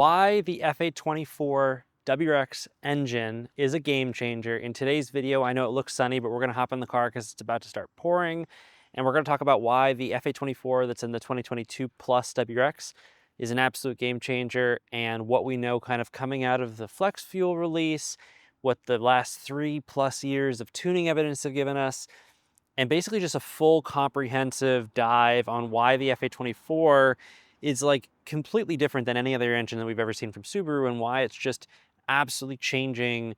Why the FA24 WRX engine is a game changer. In today's video, I know it looks sunny, but we're gonna hop in the car because it's about to start pouring. And we're gonna talk about why the FA24 that's in the 2022 Plus WRX is an absolute game changer, and what we know kind of coming out of the flex fuel release, what the last 3+ years of tuning evidence have given us, and basically just a full comprehensive dive on why the FA24 is like completely different than any other engine that we've ever seen from Subaru, and why it's just absolutely changing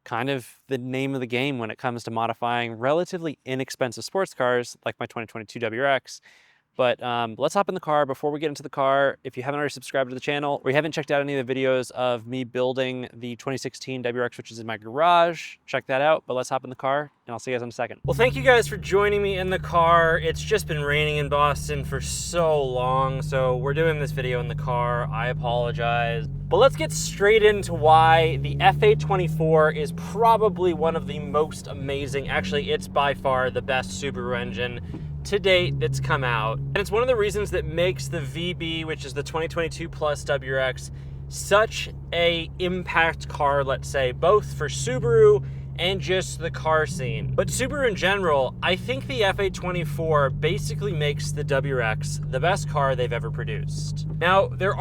kind of the name of the game when it comes to modifying relatively inexpensive sports cars like my 2022 WRX. But let's hop in the car. Before we get into the car, if you haven't already subscribed to the channel or you haven't checked out any of the videos of me building the 2016 WRX, which is in my garage, check that out. But let's hop in the car and I'll see you guys in a second. Well, thank you guys for joining me in the car. It's just been raining in Boston for so long, so we're doing this video in the car. I apologize. But let's get straight into why the FA24 is probably one of the most amazing, actually it's by far the best Subaru engine to date that's come out. And it's one of the reasons that makes the VB, which is the 2022 Plus WRX, such a impact car, let's say, both for Subaru and just the car scene. But Subaru in general, I think the FA24 basically makes the WRX the best car they've ever produced. Now, there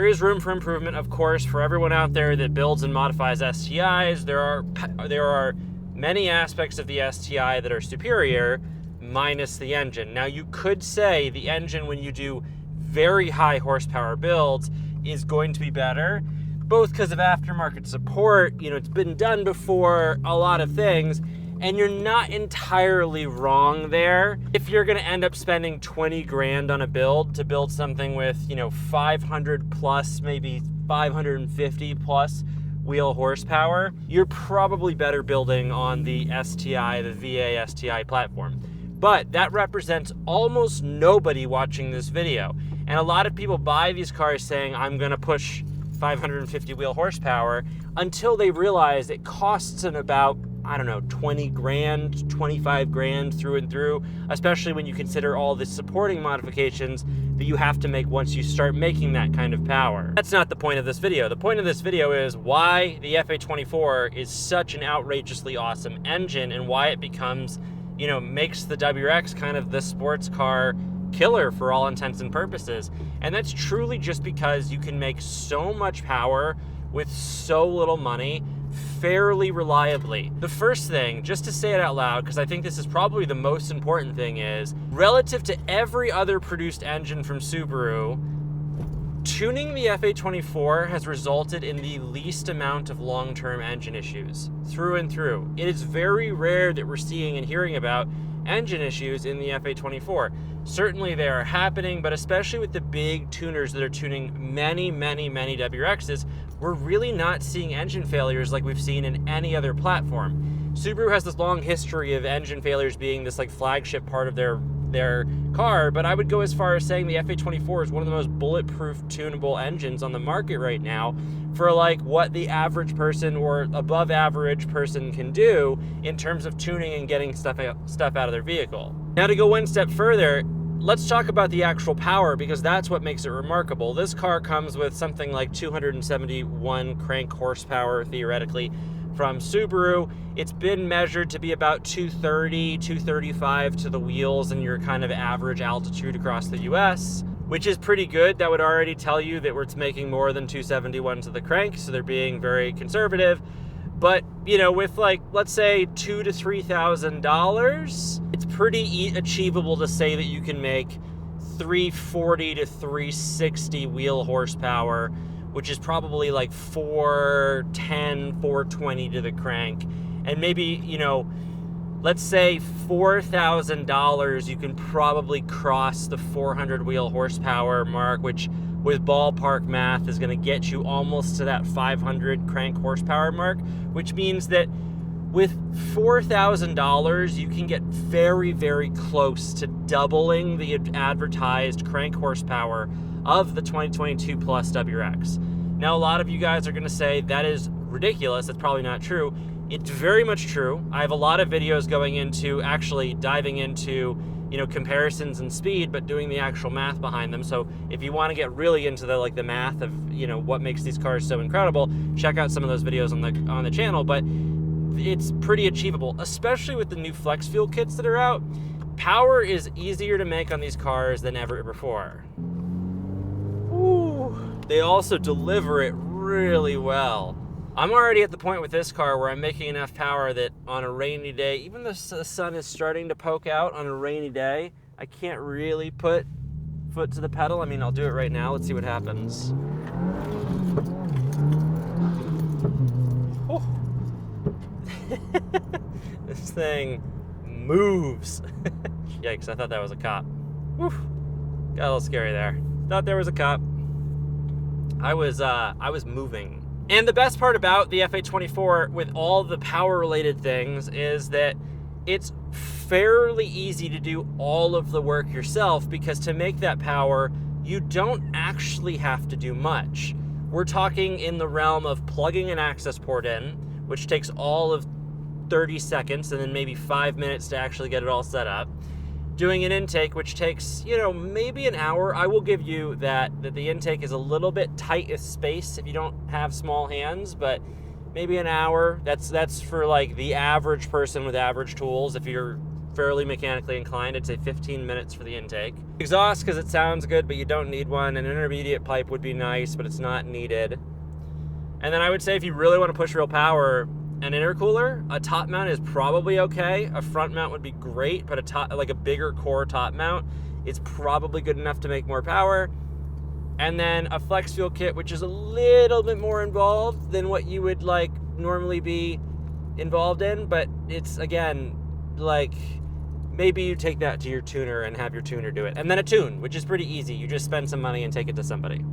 is room for improvement, of course, for everyone out there that builds and modifies STIs. There are many aspects of the STI that are superior, minus the engine. Now, you could say the engine, when you do very high horsepower builds, is going to be better, both because of aftermarket support, you know, it's been done before, a lot of things, and you're not entirely wrong there. If you're gonna end up spending 20 grand on a build to build something with, you know, 500 plus, maybe 550 plus wheel horsepower, you're probably better building on the STI, the VA STI platform. But that represents almost nobody watching this video. And a lot of people buy these cars saying, I'm gonna push 550 wheel horsepower, until they realize it costs them about, I don't know, 20 grand, 25 grand through and through, especially when you consider all the supporting modifications that you have to make once you start making that kind of power. That's not the point of this video. The point of this video is why the FA24 is such an outrageously awesome engine, and why it becomes, you know, makes the WRX kind of the sports car killer for all intents and purposes. And that's truly just because you can make so much power with so little money fairly reliably. The first thing, just to say it out loud, because I think this is probably the most important thing, is relative to every other produced engine from Subaru, tuning the FA24 has resulted in the least amount of long-term engine issues through and through. It is very rare that we're seeing and hearing about engine issues in the FA24. Certainly they are happening, but especially with the big tuners that are tuning many WRXs, we're really not seeing engine failures like we've seen in any other platform. Subaru has this long history of engine failures being this like flagship part of their car, but I would go as far as saying the FA24 is one of the most bulletproof tunable engines on the market right now for like what the average person or above average person can do in terms of tuning and getting stuff out of their vehicle. Now, to go one step further, let's talk about the actual power, because that's what makes it remarkable. This car comes with something like 271 crank horsepower, theoretically, from Subaru. It's been measured to be about 230, 235 to the wheels in your kind of average altitude across the US, which is pretty good. That would already tell you that it's making more than 271 to the crank, so they're being very conservative. But, you know, with like, let's say $2,000 to $3,000, it's pretty achievable to say that you can make 340 to 360 wheel horsepower, which is probably like 410, 420 to the crank. And maybe, you know, let's say $4,000, you can probably cross the 400 wheel horsepower mark, which with ballpark math is gonna get you almost to that 500 crank horsepower mark, which means that with $4,000, you can get very close to doubling the advertised crank horsepower of the 2022 Plus WRX. Now, a lot of you guys are gonna say that is ridiculous, that's probably not true. It's very much true. I have a lot of videos going into actually diving into comparisons and speed, but doing the actual math behind them. So if you want to get really into the math of, what makes these cars so incredible, check out some of those videos on the channel. But it's pretty achievable, especially with the new flex fuel kits that are out. Power is easier to make on these cars than ever before. Ooh. They also deliver it really well. I'm already at the point with this car where I'm making enough power that on a rainy day, even though the sun is starting to poke out on a rainy day, I can't really put foot to the pedal. I mean, I'll do it right now. Let's see what happens. Oh. This thing moves. Yikes, I thought that was a cop. Whew. Got a little scary there. Thought there was a cop. I was moving. And the best part about the FA24 with all the power related things is that it's fairly easy to do all of the work yourself, because to make that power, you don't actually have to do much. We're talking in the realm of plugging an access port in, which takes all of 30 seconds and then maybe 5 minutes to actually get it all set up. Doing an intake, which takes, maybe an hour. I will give you that the intake is a little bit tight of space if you don't have small hands, but maybe an hour. That's for like the average person with average tools. If you're fairly mechanically inclined, I'd say 15 minutes for the intake. Exhaust, because it sounds good, but you don't need one. An intermediate pipe would be nice, but it's not needed. And then I would say if you really want to push real power, an intercooler, a top mount is probably okay. A front mount would be great, but a bigger core top mount is probably good enough to make more power. And then a flex fuel kit, which is a little bit more involved than what you would normally be involved in, but it's, again, maybe you take that to your tuner and have your tuner do it. And then a tune, which is pretty easy. You just spend some money and take it to somebody.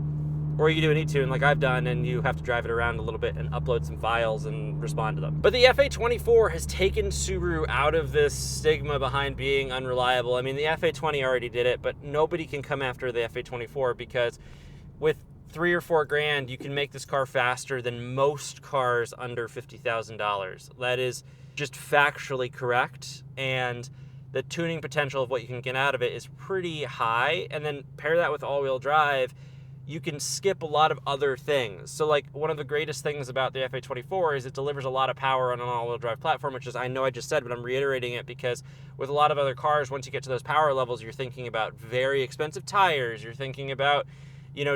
Or you do an e-tune like I've done, and you have to drive it around a little bit and upload some files and respond to them. But the FA24 has taken Subaru out of this stigma behind being unreliable. I mean, the FA20 already did it, but nobody can come after the FA24, because with $3 or $4 grand, you can make this car faster than most cars under $50,000. That is just factually correct, and the tuning potential of what you can get out of it is pretty high. And then pair that with all-wheel drive, you can skip a lot of other things. So one of the greatest things about the FA24 is it delivers a lot of power on an all-wheel drive platform, which is, I know I just said, but I'm reiterating it because with a lot of other cars, once you get to those power levels, you're thinking about very expensive tires, you're thinking about,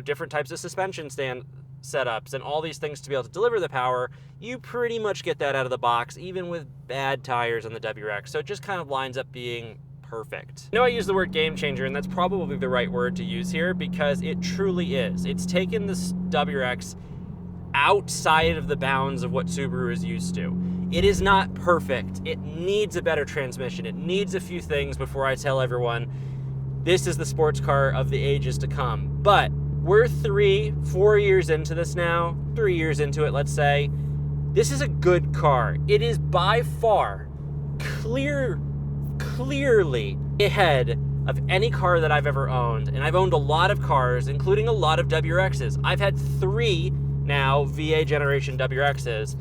different types of suspension stand setups and all these things to be able to deliver the power. You pretty much get that out of the box, even with bad tires on the WRX. So it just kind of lines up being perfect. I know I use the word game changer, and that's probably the right word to use here, because it truly is. It's taken this WRX outside of the bounds of what Subaru is used to. It is not perfect. It needs a better transmission. It needs a few things before I tell everyone this is the sports car of the ages to come. But we're 3-4 years into this now, 3 years into it, let's say. This is a good car. It is by far clearly ahead of any car that I've ever owned. And I've owned a lot of cars, including a lot of WRXs. I've had 3 now VA generation WRXs,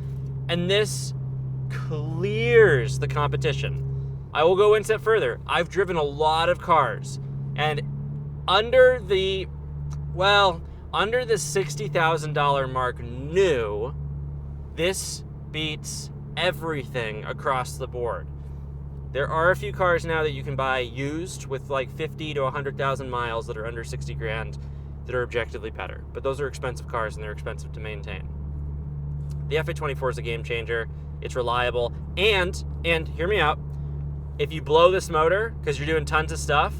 and this clears the competition. I will go one step further. I've driven a lot of cars, and under the $60,000 mark new, this beats everything across the board. There are a few cars now that you can buy used with 50 to 100,000 miles that are under 60 grand that are objectively better. But those are expensive cars, and they're expensive to maintain. The FA24 is a game changer. It's reliable. And hear me out, if you blow this motor because you're doing tons of stuff,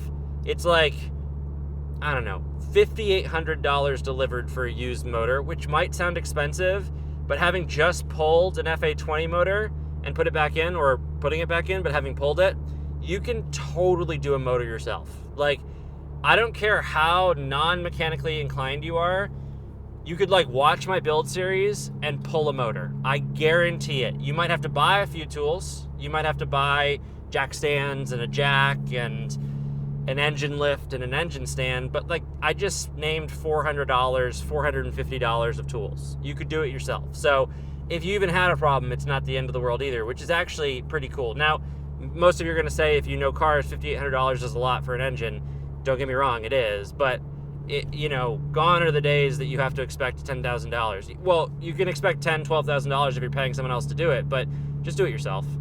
it's $5,800 delivered for a used motor, which might sound expensive, but having just pulled an FA20 motor and put it back in, or putting it back in, but having pulled it, you can totally do a motor yourself. I don't care how non-mechanically inclined you are, you could watch my build series and pull a motor. I guarantee it. You might have to buy a few tools. You might have to buy jack stands and a jack and an engine lift and an engine stand, but I just named $400, $450 of tools. You could do it yourself. So if you even had a problem, it's not the end of the world either, which is actually pretty cool. Now, Most of you are going to say, if you know cars, $5,800 is a lot for an engine. Don't get me wrong, it is, but you know, gone are the days that you have to expect $10,000. Well, you can expect $10,000, $12,000 if you're paying someone else to do it, but just do it yourself.